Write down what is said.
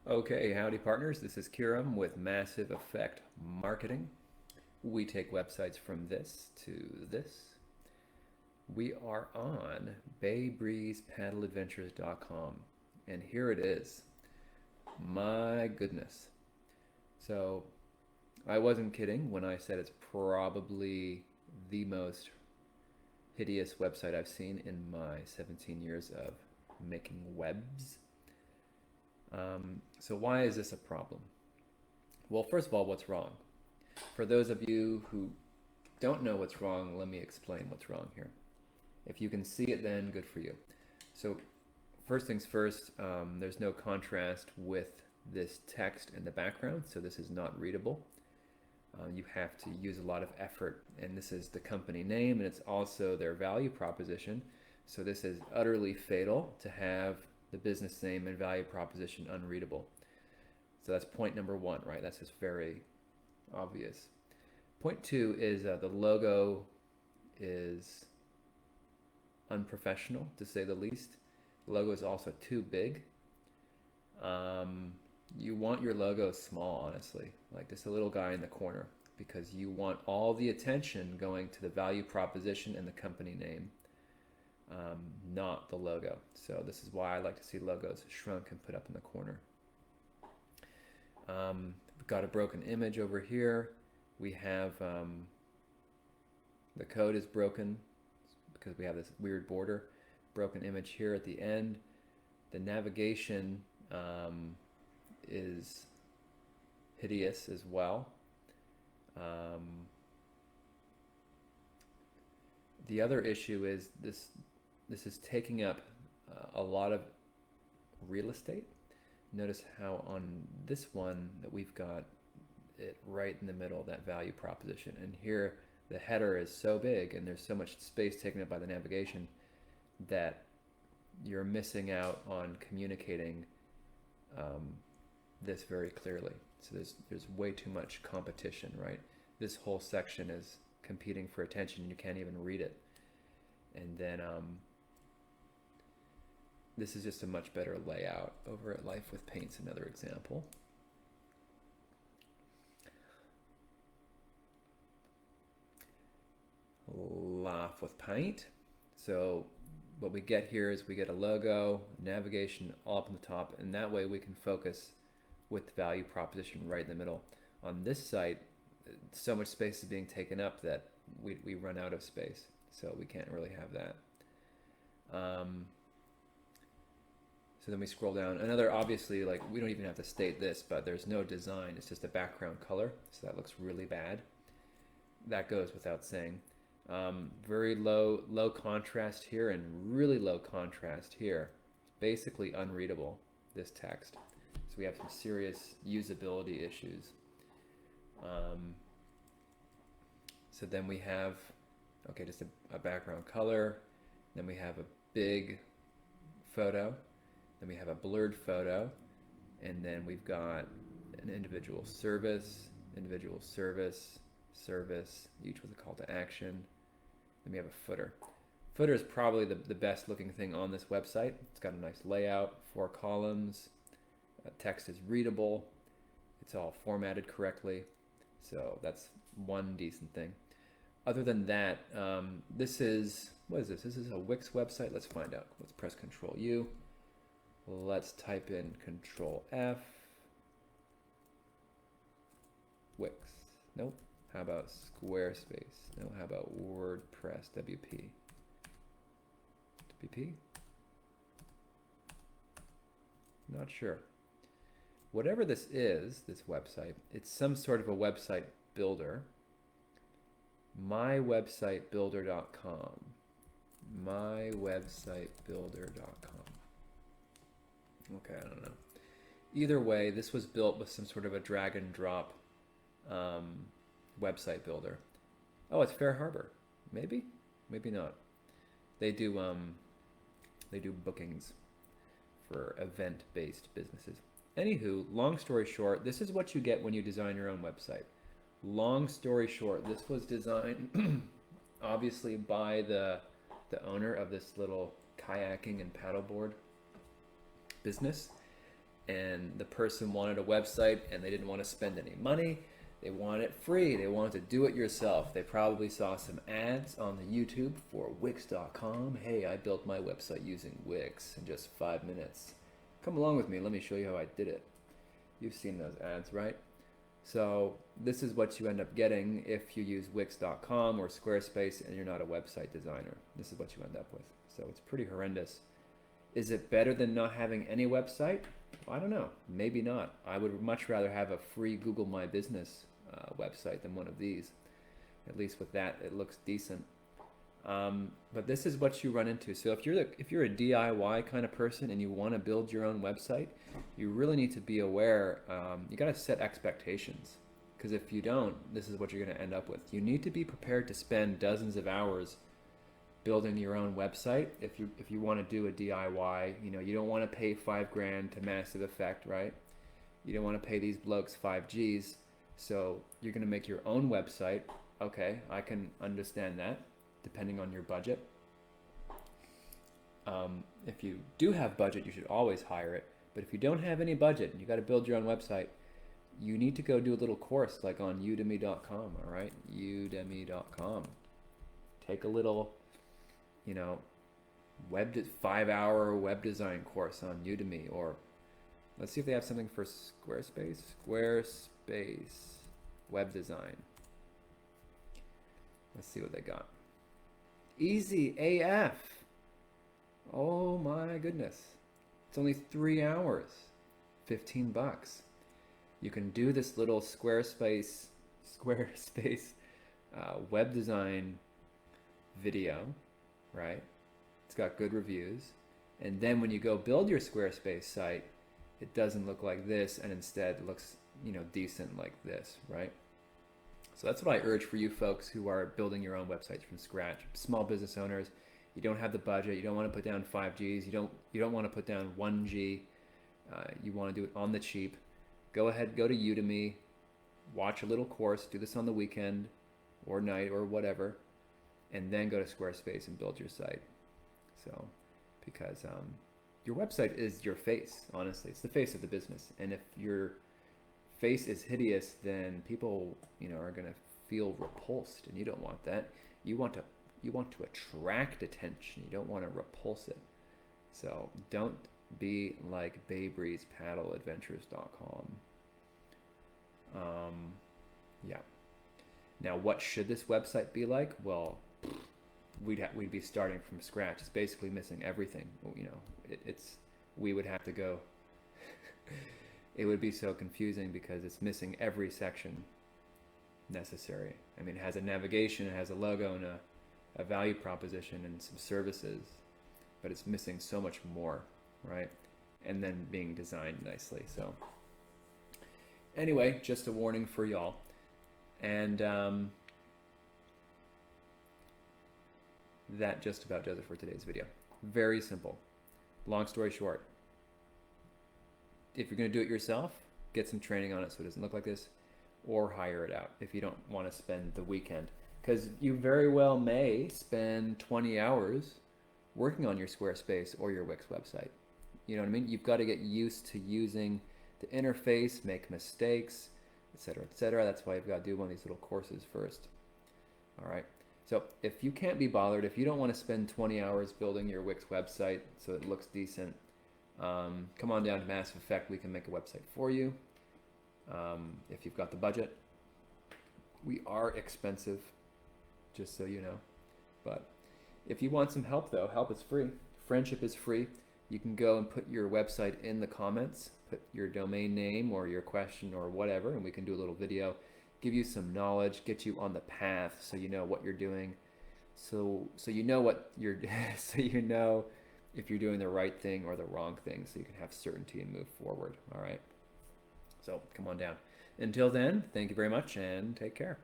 Okay, howdy partners. This is Kiram with Massive Effect Marketing. We take websites from this to this. We are on BayBreezePaddleAdventures.com, and here it is. My goodness. So I wasn't kidding when I said it's probably the most hideous website I've seen in my 17 years of making webs. So why is this a problem? Well, first of all, what's wrong? For those of you who don't know what's wrong, let me explain what's wrong here. If you can see it, then good for you. So first things first, there's no contrast with this text in the background, so this is not readable. You have to use a lot of effort, and this is the company name, and it's also their value proposition. So this is utterly fatal to have the business name and value proposition unreadable. So that's point number one, right? That's just very obvious. Point two is the logo is unprofessional, to say the least. The logo is also too big. You want your logo small, honestly, like just a little guy in the corner, because you want all the attention going to the value proposition and the company name, not the logo. So this is why I like to see logos shrunk and put up in the corner. We've got a broken image over here. We have the code is broken because we have this weird border. Broken image here at the end. The navigation is hideous as well. The other issue is this is taking up a lot of real estate. Notice how on this one that we've got it right in the middle, that value proposition. And here the header is so big and there's so much space taken up by the navigation that you're missing out on communicating this very clearly. So there's way too much competition, right? This whole section is competing for attention and you can't even read it. And then this is just a much better layout over at Life with Paint's another example. Laugh with Paint. So what we get here is we get a logo, navigation all up on the top, and that way we can focus with the value proposition right in the middle. On this site, so much space is being taken up that we run out of space, so we can't really have that. So then we scroll down. Another, obviously, like we don't even have to state this, but there's no design. It's just a background color, so that looks really bad. That goes without saying. Very low contrast here and really low contrast here. Basically unreadable, this text. So we have some serious usability issues. So then we have, okay, just a background color. Then we have a big photo. Then we have a blurred photo. And then we've got an individual service, service, each with a call to action. Then we have a footer. Footer is probably the best looking thing on this website. It's got a nice layout, 4 columns, text is readable, it's all formatted correctly. So that's one decent thing. Other than that, this is, what is this? This is a Wix website. Let's find out. Let's press Control U. Let's type in Control F. Wix. Nope. How about Squarespace? No, how about WordPress? WP? Not sure. Whatever this is, this website, it's some sort of a website builder. Mywebsitebuilder.com. Mywebsitebuilder.com. Okay, I don't know. Either way, this was built with some sort of a drag and drop website builder. Oh, it's Fair Harbor. Maybe not. They do bookings for event-based businesses. Anywho, long story short, this is what you get when you design your own website. Long story short, this was designed obviously by the owner of this little kayaking and paddleboard business. and the person wanted a website and they didn't want to spend any money. They wanted it free. They wanted to do it yourself. They probably saw some ads on the YouTube for Wix.com. Hey, I built my website using Wix in just 5 minutes. Come along with me. Let me show you how I did it. You've seen those ads, right? So this is what you end up getting if you use Wix.com or Squarespace and you're not a website designer. This is what you end up with. So it's pretty horrendous. Is it better than not having any website? I don't know. Maybe not. I would much rather have a free Google My Business website than one of these. At least with that, it looks decent. But this is what you run into. So if you're a DIY kind of person and you want to build your own website, you really need to be aware. You got to set expectations, because if you don't, this is what you're going to end up with. You need to be prepared to spend dozens of hours building your own website. If you want to do a DIY, you don't want to pay $5,000 to Massive Effect, right? You don't want to pay these blokes 5Gs. So you're going to make your own website. Okay, I can understand that, depending on your budget. If you do have budget, you should always hire it. But if you don't have any budget and you got to build your own website, you need to go do a little course like on udemy.com, all right? Udemy.com. Take a little, 5-hour web design course on Udemy, or let's see if they have something for Squarespace. Squarespace web design. Let's see what they got. Easy AF. Oh my goodness. It's only 3 hours, $15. You can do this little Squarespace web design video, right? It's got good reviews. And then when you go build your Squarespace site, it doesn't look like this, and instead looks, decent like this, right? So that's what I urge for you folks who are building your own websites from scratch. Small business owners, you don't have the budget, you don't want to put down 5Gs, you don't want to put down 1G, you want to do it on the cheap. Go ahead, go to Udemy, watch a little course, do this on the weekend or night or whatever, and then go to Squarespace and build your site. So, because your website is your face, honestly. It's the face of the business. And if your face is hideous, then people, are going to feel repulsed, and you don't want that. You want to attract attention. You don't want to repulse it. So don't be like BabeReesPaddleAdventures.com. Yeah. Now, what should this website be like? Well, we'd be starting from scratch. It's basically missing everything. We would have to go. It would be so confusing because it's missing every section necessary. I mean, it has a navigation, it has a logo, and a value proposition and some services, but it's missing so much more, right? And then being designed nicely. So anyway, just a warning for y'all. And that just about does it for today's video. Very simple. Long story short, if you're going to do it yourself, get some training on it so it doesn't look like this, or hire it out if you don't want to spend the weekend. Because you very well may spend 20 hours working on your Squarespace or your Wix website. You know what I mean? You've got to get used to using the interface, make mistakes, etc., etc. That's why you've got to do one of these little courses first. All right. So if you can't be bothered, if you don't want to spend 20 hours building your Wix website so it looks decent, come on down to Massive Effect. We can make a website for you if you've got the budget. We are expensive, just so you know. But if you want some help, though, help is free. Friendship is free. You can go and put your website in the comments, put your domain name or your question or whatever, and we can do a little video, give you some knowledge, get you on the path so you know what you're doing. So you know what you're so you know if you're doing the right thing or the wrong thing, so you can have certainty and move forward. All right. So come on down. Until then, thank you very much and take care.